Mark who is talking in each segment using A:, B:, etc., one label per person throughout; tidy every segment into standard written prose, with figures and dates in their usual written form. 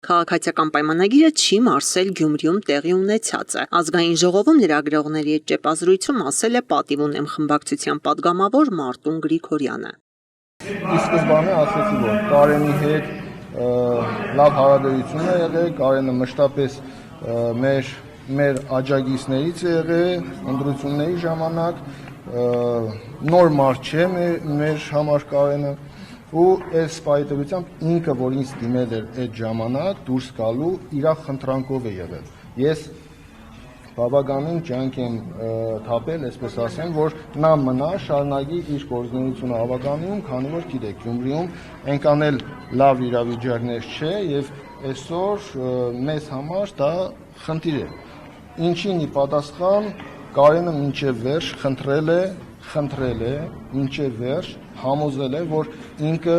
A: Քաղաքացիական պայմանագիրը չի մարսել Գյումրիում տեղի ունեցածը։ Ազգային ժողովում լրագրողների հետ ճեպազրույցում ասել է «Պատիվ ունեմ» խմբակցության падգամավոր Մարտուն Գրիգորյանը։
B: Ի սկզբանե ասացի, որ Կարենի հետ լավ հարաբերություն է եղել, Կարենը մշտապես մեր աջակիցներից է եղել ընտրությունների ժամանակ, նոր մարդ չէ մեր համար Կարենը, ու այս պայմանությամբ ինքը, որ ինձ դիմել էր այդ ժամանակ դուրս գալու, իր խնդրանքով է եղել։ Ես բավականին ջանք եմ թափել, այսպես ասեմ, որ նա մնա, շարունակի իր գործունեությունը Ավագանում, քանի որ գիտեք, Գյումրիում այնքան էլ լավ իրավիճակներ չէ եւ այսօր մեզ համար դա խնդիր է։ Ինչին ի պատասխան Կարենը մինչև վերջ խնդրել է մինչև վերջ համոզել է, որ ինքը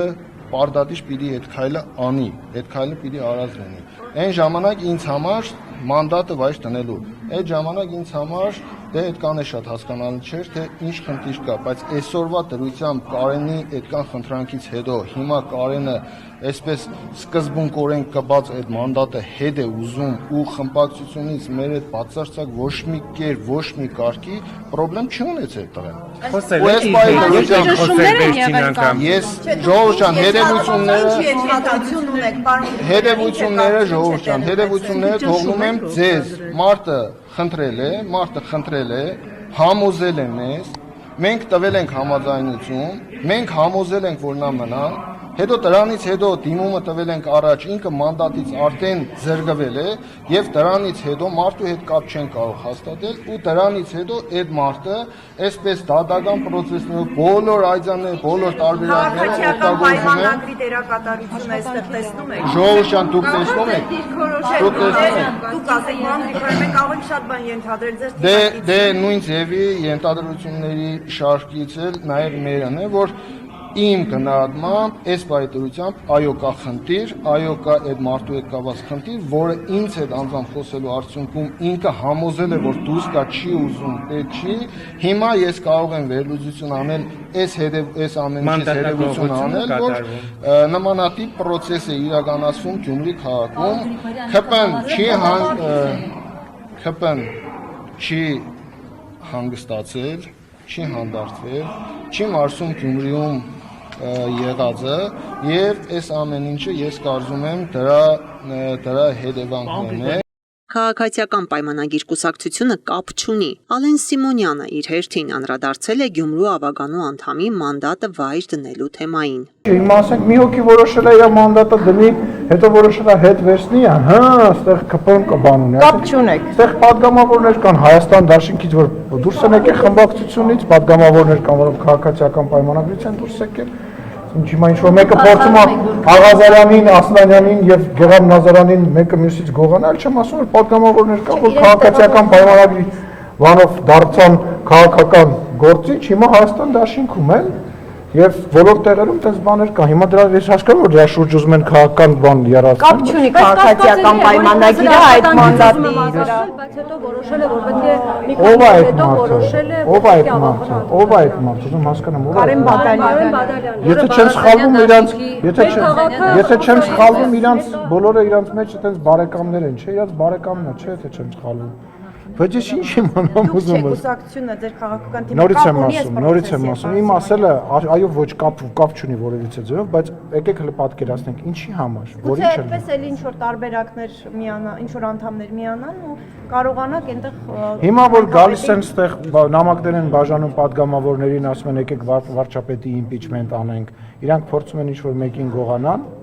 B: պարտադիր պիտի այդ քայլը անի, այդ քայլը պիտի արած լինի։ Այն ժամանակ ինձ համար մանդատը վայր տնելու։ Այդ ժամանակ ինձ համար դե այդքան է շատ հասկանալի չէր, թե ինչ խնդիր կա, բայց այսօրվա դրությամբ Կարենի այդքան խնդրանքից հետո հիմա Կարենը այսպես սկզբունքորեն կբաց այդ մանդատը հետ է ուզում ու խմբակցությունից մեր այդ բացարձակ ոչ մի կեր, ոչ մի կարգի խնդրեմ չունեցել տղեն։ Ես ժողովուրդ ջան, հետևությունները թողնում եմ ձեզ, մարդը խնդրել է, համոզել է մեզ, մենք տվել ենք համաձայնություն, մենք համոզել ենք, որ նա մնա, հետո դրանից հետո դիմումը տվել ենք առաջ, ինքը մանդատից արդեն զրկվել է եւ դրանից հետո մարդու հետ կապ չեն կարող հաստատել ու դրանից հետո այդ մարդը այսպես դատական process-ներով բոլոր այցանները, բոլոր տարբերակները օգտագործում են։
C: Պայմանագրի դերակատարությունը այստեղ տեսնում եք։
B: Ժողովուրդ ջան, դուք տեսնում եք։
C: Դուք ասեք, մենք ավելի շատ բան ենթադրել ձեր։
B: Դե նույն ձևի ենթադրությունների շարքից էլ նաեւ մերն է, որ իմ գնահատմամբ այս պայմանությամբ այո կա խնդիր, այո կա այդ մարդու հետ կապված խնդիր, որը ինձ հետ անձամբ խոսելու արդյունքում ինքը համոզել է, որ դուրս գա չի ուզում, պետք չի։ Հիմա ես կարող եմ վերլուծություն անել, այս ամենից հետևություն անել, որ նմանատիպ process է իրականացվում Գյումրի քաղաքում, ՔՊ-ն չի հանգստացել, չի հանդարտվել, չի մարսում Գյումրիում եղածը եւ այս ամեն ինչը ես կարծում եմ դրա հետևանքներն է։
A: Քաղաքացիական պայմանագիր կուսակցությունը կապ չունի։ Ալեն Սիմոնյանը իր հերթին անդրադարձել է Գյումրու Ավագանու անդամի մանդատը վայր դնելու թեմային։
D: Հիմա ասենք մի հոգի որոշել է իր մանդատը դնի, հետո որոշել է հետ վերցնի, այստեղ ԿՊ-ն կա բան ունի։
C: Կապ չունեք։
D: Այստեղ падգամավորներ կան Հայաստան դաշինքից, որ դուրս են եկել խմբակցությունից, падգամավորներ կան, որոնք քաղաքացիական պայմանագրից են դուրս եկել։ Հիմա ինչ-որ մեկը փորձում է Աղազարյանին, Ասլանյանին եւ Գեղամ Նազարյանին մեկը մյուսից գողանալ, չեմ ասում, որ падգամավորներ կան, որ քաղաքացիական պայմանագրի բանով դարձան քաղաքական գործիչ, հիմա Հայաստան դաշինքում են եւ բոլոր տեղերում այդպես բաներ կան։ Հիմա դրա ես հասկանում որ դրա շուրջ ուզում են քաղաքական բան երազել։
C: Կապ չունի քաղաքացիական պայմանագիրը այդ մանդատի վրա,
E: բայց հետո որոշել է, որ պետք է մի
D: ով է
E: քանի հետո որոշել է,
D: ով է այդ մարդը, ով է այդ մարդը, ուզում հասկանամ ով է։
C: Կարեն Բադալյան։
D: Եթե չեմ սխալվում իրանց, եթե չեմ սխալվում իրանց բոլորը իրանց մեջ այդպես բարեկամներ են, չէ՞, իրանց բարեկամն է, չէ՞, եթե չեմ սխալվում։ Բայց ես ինչ եմ անում ուզում եմ։
C: Կուսակցությունը ձեր քաղաքական թիմը
D: նորից եմ ասում, իմ ասելը այո ոչ կապ չունի որևիցե ձևով, բայց եկեք հələ պատկերացնենք ինչի համար, որի չէ։
C: Այդպես էլ ինչ որ տարբերակներ միանան, ինչ որ անդամներ միանան ու կարողանաք այնտեղ
D: Հիմա որ գալիս են այդտեղ նամակներ են բաժանում падգամավորներին, ասում են եկեք վարչապետի իմպիչմենտ անենք, իրանք փորձում են ինչ որ մեկին գողանան